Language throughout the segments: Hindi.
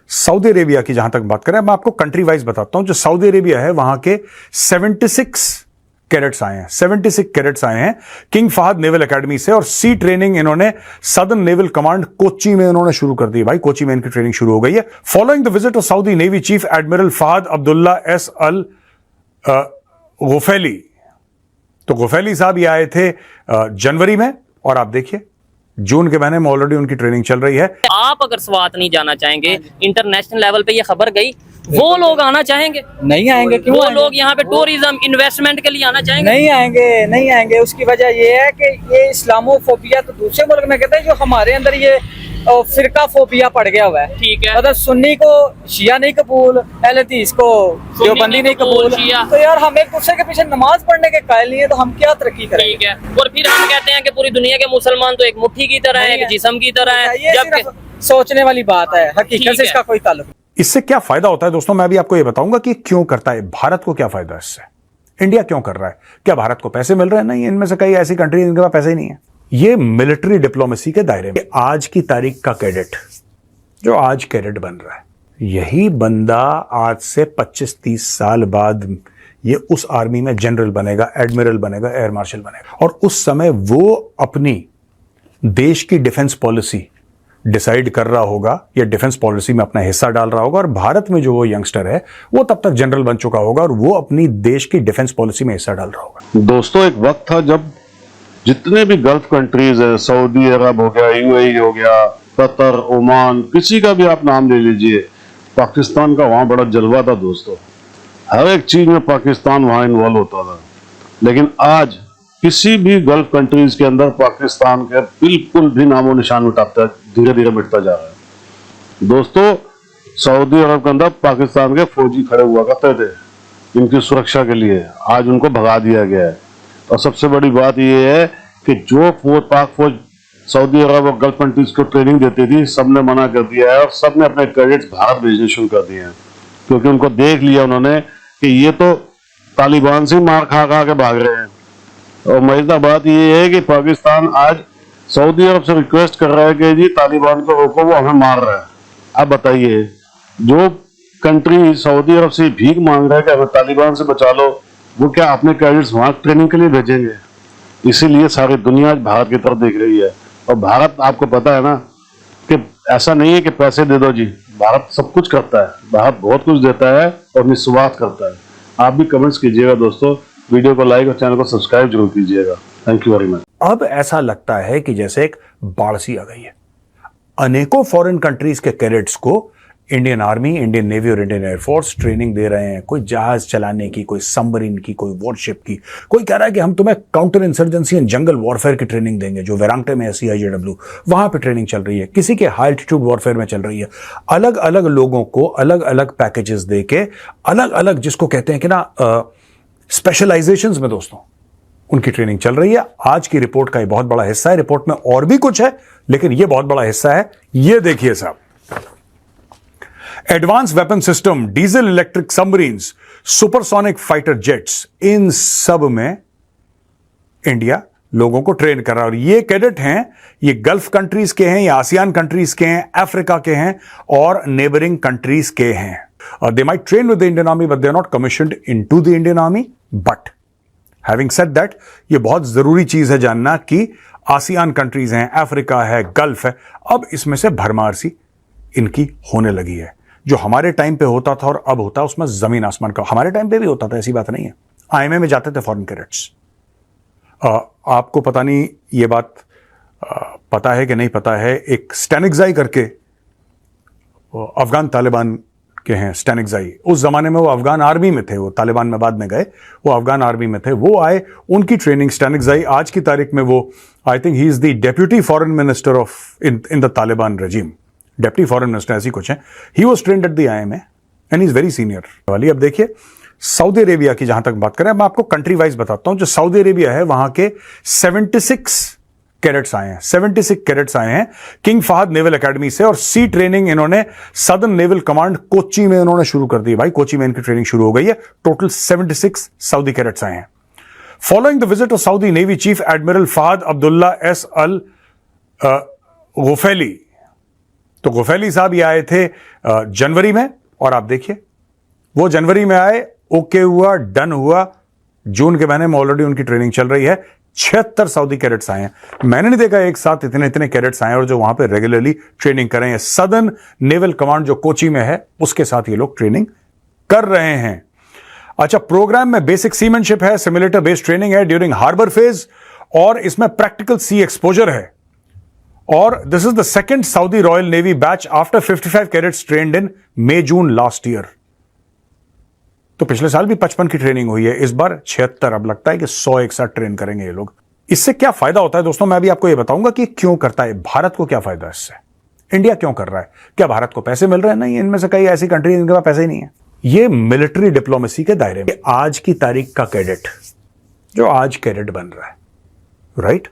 सऊदी अरेबिया की जहां तक बात करें, मैं आपको कंट्री वाइज बताता हूं। जो सऊदी अरेबिया है वहां के 76 कैडेट्स आए हैं, 76 कैडेट्स आए हैं किंग फहद नेवल एकेडमी से, और सी ट्रेनिंग इन्होंने सदर्न नेवल कमांड कोची में इन्होंने शुरू कर दी। भाई कोची में इनकी ट्रेनिंग शुरू हो गई है। Following the visit of Saudi navy chief admiral Fahad Abdullah S Al Ghufaili. तो गुफैली साहब ये आए थे जनवरी में, और आप देखिए जून के महीने में ऑलरेडी उनकी ट्रेनिंग चल रही है। आप अगर स्वात नहीं जाना चाहेंगे, इंटरनेशनल लेवल पे ये खबर गई, वो लोग आना चाहेंगे? नहीं आएंगे। क्यों वो आएंगे? लोग यहाँ पे टूरिज्म इन्वेस्टमेंट के लिए आना चाहेंगे? नहीं आएंगे, नहीं आएंगे। उसकी वजह ये है कि ये इस्लामोफोबिया तो दूसरे मुल्क में कहते हैं, जो हमारे अंदर ये फिरका फोबिया पड़ गया हुआ है। ठीक है। मतलब सुन्नी को शिया नहीं कबूल, अहले हदीस को देवबंदी नहीं कबूल। तो यार हम एक दूसरे के पीछे नमाज पढ़ने के कायल नहीं है, तो हम क्या तरक्की करें? ठीक है। और फिर हम कहते हैं कि पूरी दुनिया के मुसलमान तो एक मुट्ठी की तरह है, एक जिस्म की तरह है। ये सिर्फ सोचने वाली बात है, हकीकत से इसका कोई ताल्लुक नहीं। इससे क्या फायदा होता है दोस्तों, मैं भी आपको यह बताऊंगा कि क्यों करता है। भारत को क्या फायदा है इससे, इंडिया क्यों कर रहा है? क्या भारत को पैसे मिल रहे हैं? नहीं, इनमें से कई ऐसी कंट्री जिनके पास पैसे ही नहीं है। ये मिलिट्री डिप्लोमेसी के दायरे में आज की तारीख का कैडेट, जो आज कैडेट बन रहा है, यही बंदा आज से 25-30 साल बाद ये उस आर्मी में जनरल बनेगा, एडमिरल बनेगा, एयर मार्शल बनेगा, और उस समय वो अपनी देश की डिफेंस पॉलिसी डिसाइड कर रहा होगा या डिफेंस पॉलिसी में अपना हिस्सा डाल रहा होगा। और भारत में जो वो यंगस्टर है वो तब तक जनरल बन चुका होगा और वो अपनी देश की डिफेंस पॉलिसी में हिस्सा डाल रहा होगा। दोस्तों, एक वक्त था जब जितने भी गल्फ कंट्रीज है, सऊदी अरब हो गया, यूएई हो गया, कतर, ओमान, किसी का भी आप नाम ले लीजिए, पाकिस्तान का वहां बड़ा जलवा था दोस्तों। हर एक चीज में पाकिस्तान वहां इन्वॉल्व होता था। लेकिन आज किसी भी गल्फ कंट्रीज के अंदर पाकिस्तान के बिल्कुल भी नामो निशान मिटाता, धीरे धीरे मिटता जा रहा है। दोस्तों, सऊदी अरब के अंदर पाकिस्तान के फौजी खड़े हुआ करते थे इनकी सुरक्षा के लिए, आज उनको भगा दिया गया है। और सबसे बड़ी बात यह है कि जो पाक फौज सऊदी अरब और गल्फ कंट्रीज को ट्रेनिंग देती थी, सबने मना कर दिया है और सबने अपने कैडेट्स भारत भेजने शुरू कर दिए हैं, क्योंकि उनको देख लिया उन्होंने कि ये तो तालिबान से मार खा खा के भाग रहे हैं। और मजेदार बात यह है कि पाकिस्तान आज सऊदी अरब से रिक्वेस्ट कर रहा है कि जी तालिबान को रोको, वो हमें मार रहा है। अब बताइए, जो कंट्री सऊदी अरब से भीख मांग रहा है कि हमें तालिबान से बचा लो, वो क्या अपने कैडेट्स वहां ट्रेनिंग के लिए भेजेंगे? इसीलिए सारी दुनिया आज भारत की तरफ देख रही है। और भारत, आपको पता है ना कि ऐसा नहीं है कि पैसे दे दो जी, भारत सब कुछ करता है, भारत बहुत कुछ देता है और निस्वार्थ करता है। आप भी कमेंट्स कीजिएगा दोस्तों, वीडियो को लाइक और चैनल को सब्सक्राइब जरूर कीजिएगा। Thank you very much. अब ऐसा लगता है कि जैसे एक बाढ़ सी आ गई है। अनेकों फॉरेन कंट्रीज के कैडेट्स को इंडियन आर्मी, इंडियन नेवी और इंडियन एयरफोर्स ट्रेनिंग दे रहे हैं। कोई जहाज चलाने की, कोई सबमरीन की, कोई वॉरशिप की, कोई कह रहा है कि हम तुम्हें counter insurgency and jungle warfare की ट्रेनिंग देंगे। जो वेरांगटे में है CIJW, वहां पे ट्रेनिंग चल रही है। किसी के हाई एल्टीट्यूड वॉरफेयर में चल रही है। अलग अलग लोगों को अलग अलग पैकेजेस दे के, अलग अलग जिसको कहते हैं कि ना स्पेशलाइजेशंस में दोस्तों उनकी ट्रेनिंग चल रही है। आज की रिपोर्ट का ये बहुत बड़ा हिस्सा है। रिपोर्ट में और भी कुछ है, लेकिन ये बहुत बड़ा हिस्सा है। ये देखिए साहब, advance weapon system, diesel electric submarines, supersonic fighter jets, इन सब में इंडिया लोगों को ट्रेन कर रहा है। और ये कैडेट हैं, ये गल्फ कंट्रीज के हैं, ये आसियान कंट्रीज के हैं, अफ्रीका के हैं और नेबरिंग कंट्रीज के हैं। They might train with the Indian Army, but they are not commissioned into the Indian Army. But having said that, ये बहुत जरूरी चीज है जानना कि आसियान कंट्रीज हैं, अफ्रीका है, गल्फ है, अब इसमें से भरमार सी इनकी होने लगी है। जो हमारे टाइम पे होता था और अब होता है, उसमें जमीन आसमान का। हमारे टाइम पे भी होता था, ऐसी बात नहीं है। IMA में जाते थे फॉरेन कैडेट्स। आपको पता नहीं ये बात पता है कि नहीं पता है, एक स्टैनिक्जाई करके अफगान तालिबान के हैं। स्टैनिक्जाई उस जमाने में वो अफगान आर्मी में थे, वो तालिबान में बाद में गए, वो अफगान आर्मी में थे। वो आए, उनकी ट्रेनिंग स्टैनिक्जाई, आज की तारीख में वो I think he is the deputy foreign minister of in the Taliban regime, deputy foreign minister ऐसी कुछ है। He was trained at the IMA and is very senior वाली। अब देखिए सऊदी अरेबिया की जहां तक बात करें, मैं आपको कंट्री वाइज बताता हूं। जो सऊदी अरेबिया है वहां के 76 कैडेट्स आए हैं, 76 कैडेट्स आए हैं किंग फहद नेवल एकेडमी से, और सी ट्रेनिंग इन्होंने सदर्न नेवल कमांड कोची में इन्होंने शुरू कर दी। भाई कोची में इनकी ट्रेनिंग शुरू हो गई है। टोटल 76 सऊदी कैडेट्स आए हैं। Following the visit of Saudi navy chief admiral Fahad Abdullah S Al Ghufaili. तो गुफैली साहब ये आए थे जनवरी में, और आप देखिए वो जनवरी में आए, ओके हुआ, डन हुआ, जून के महीने में ऑलरेडी उनकी ट्रेनिंग चल रही है। 76 सऊदी कैडेट्स आए हैं। मैंने नहीं देखा एक साथ इतने इतने कैडेट्स आए और जो वहां पे रेगुलरली ट्रेनिंग कर रहे हैं। सदर्न नेवल कमांड जो कोची में है उसके साथ ये लोग ट्रेनिंग कर रहे हैं। अच्छा, प्रोग्राम में बेसिक सीमैनशिप है, सिमुलेटर बेस्ड ट्रेनिंग है ड्यूरिंग हार्बर फेज, और इसमें प्रैक्टिकल सी एक्सपोजर है। और this is the second Saudi Royal Navy batch after 55 cadets trained in May June last year. तो पिछले साल भी 55 की ट्रेनिंग हुई है, इस बार 76। अब लगता है कि 100 एक साथ ट्रेन करेंगे ये लोग। इससे क्या फायदा होता है दोस्तों, मैं भी आपको ये बताऊंगा कि क्यों करता है, भारत को क्या फायदा है इससे, इंडिया क्यों कर रहा है। क्या भारत को पैसे मिल रहे हैं? नहीं, इनमें से कई ऐसी कंट्री जिनके पास पैसे ही नहीं है। ये मिलिट्री डिप्लोमेसी के दायरे में आज की तारीख का कैडेट, जो आज कैडेट बन रहा है, राइट,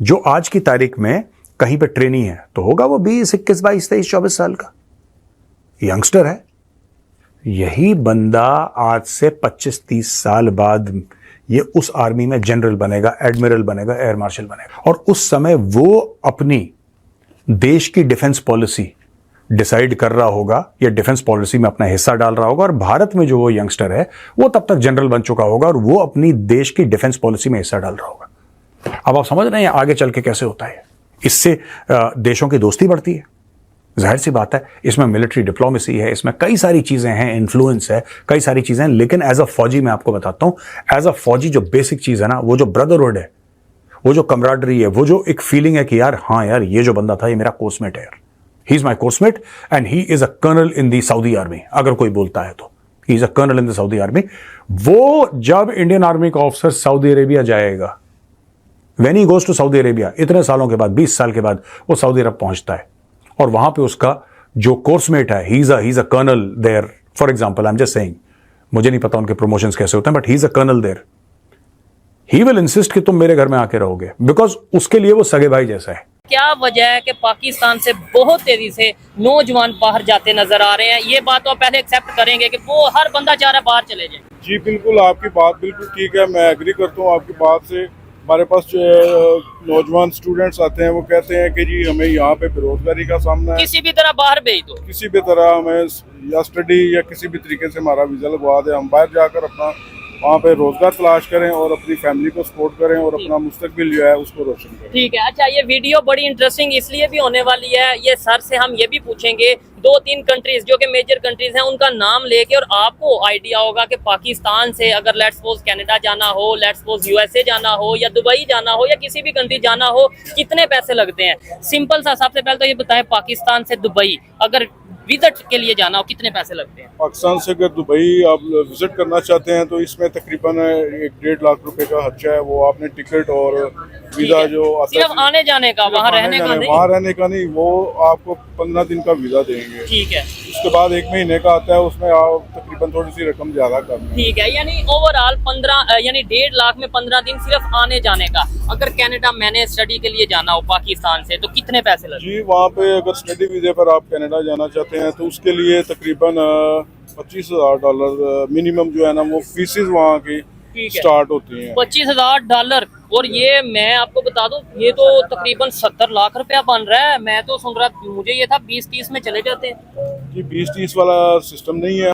जो आज की तारीख में कहीं पे ट्रेनी है, तो होगा वो 20, 21, 22, 23, 24 साल का यंगस्टर है। यही बंदा आज से 25-30 साल बाद ये उस आर्मी में जनरल बनेगा, एडमिरल बनेगा, एयर मार्शल बनेगा, और उस समय वो अपनी देश की डिफेंस पॉलिसी डिसाइड कर रहा होगा या डिफेंस पॉलिसी में अपना हिस्सा डाल रहा होगा। और भारत में जो वो यंगस्टर है वो तब तक जनरल बन चुका होगा और वो अपनी देश की डिफेंस पॉलिसी में हिस्सा डाल रहा होगा। अब आप समझ रहे हैं आगे चल के कैसे होता है। इससे देशों की दोस्ती बढ़ती है, जाहिर सी बात है। इसमें मिलिट्री डिप्लोमेसी है, इसमें कई सारी चीजें हैं, इन्फ्लुएंस है, कई सारी चीजें हैं। लेकिन एज अ फौजी मैं आपको बताता हूं, एज अ फौजी जो बेसिक चीज है ना, वो जो ब्रदरहुड है, वो जो कमराडरी है, वो जो एक फीलिंग है कि यार हाँ यार ये जो बंदा था ये मेरा कोर्समेट है यार, he is my coursemate and he is a colonel in the Saudi army. अगर कोई बोलता है तो he is a colonel in the Saudi army. वो जब इंडियन आर्मी का ऑफिसर सऊदी अरेबिया जाएगा, when he goes to Saudi Arabia, इतने सालों के बाद, 20 साल के बाद वो सऊदी अरब पहुंचता है और वहां पे उसका जो कोर्समेट है, he is a colonel there, for example I am just saying, मुझे नहीं पता उनके प्रमोशंस कैसे होते हैं, but he is a colonel there. He will insist कि तुम मेरे घर में आके रहोगे, बिकॉज उसके लिए वो सगे भाई जैसा है। क्या वजह है कि पाकिस्तान से बहुत तेजी से नौजवान बाहर जाते नजर आ रहे हैं? ये बात तो आप पहले एक्सेप्ट करेंगे कि वो हर बंदा चाह रहा है बाहर चले जाए। जी बिल्कुल, आपकी बात बिल्कुल ठीक है, मैं एग्री करता हूँ आपकी बात से। हमारे पास जो नौजवान स्टूडेंट्स आते हैं वो कहते हैं कि जी हमें यहाँ पे बेरोजगारी का सामना है, किसी भी तरह बाहर भेज दो, किसी भी तरह हमें या स्टडी या किसी भी तरीके से हमारा वीज़ा लगवा दे, हम बाहर जाकर अपना वहाँ पे रोजगार तलाश करें और अपनी फैमिली को सपोर्ट करें और अपना मुस्तकबिल जो है उसको रोशन करें। ठीक है। अच्छा, ये वीडियो बड़ी इंटरेस्टिंग इसलिए भी होने वाली है, ये सर से हम ये भी पूछेंगे 2-3 कंट्रीज जो कि मेजर कंट्रीज हैं उनका नाम लेके, और आपको आइडिया होगा कि पाकिस्तान से अगर लेट्स सपोज कनाडा जाना हो, लेट्स सपोज यूएसए जाना हो या दुबई जाना हो या किसी भी कंट्री जाना हो, कितने पैसे लगते हैं। सिंपल सा, सबसे पहले तो ये बताएं, पाकिस्तान से दुबई अगर विजिट के लिए जाना हो कितने पैसे लगते हैं? पाकिस्तान से अगर दुबई आप विजिट करना चाहते हैं तो इसमें तकरीबन 1-1.5 लाख रुपए का खर्चा है। वो आपने टिकट और वीज़ा जो आता है, सिर्फ आने जाने का, वहाँ रहने का नहीं? वहाँ रहने का नहीं, वो आपको 15 दिन का वीज़ा देंगे। ठीक है। उसके बाद 1 महीने का आता है, उसमें आप तकरीबन थोड़ी सी रकम ज्यादा करनी है। ठीक है, यानी ओवरऑल 15 यानी 1.5 लाख में 15 दिन सिर्फ आने जाने का। अगर कनाडा मैंने स्टडी के लिए जाना हो पाकिस्तान से तो कितने पैसे लगेंगे? जी, वहाँ पे अगर स्टडी वीज़े पर आप कनाडा जाना चाहते हैं तो उसके लिए तकरीबन $25,000 मिनिमम जो है ना वो फीसिस वहाँ की स्टार्ट होती हैं। $25,000। और ये मैं आपको बता दूं, ये तो तकरीबन 70 लाख रुपया बन रहा है। मैं तो सुन रहा, मुझे ये था 20-30 में चले जाते हैं। जी 20-30 वाला सिस्टम नहीं है।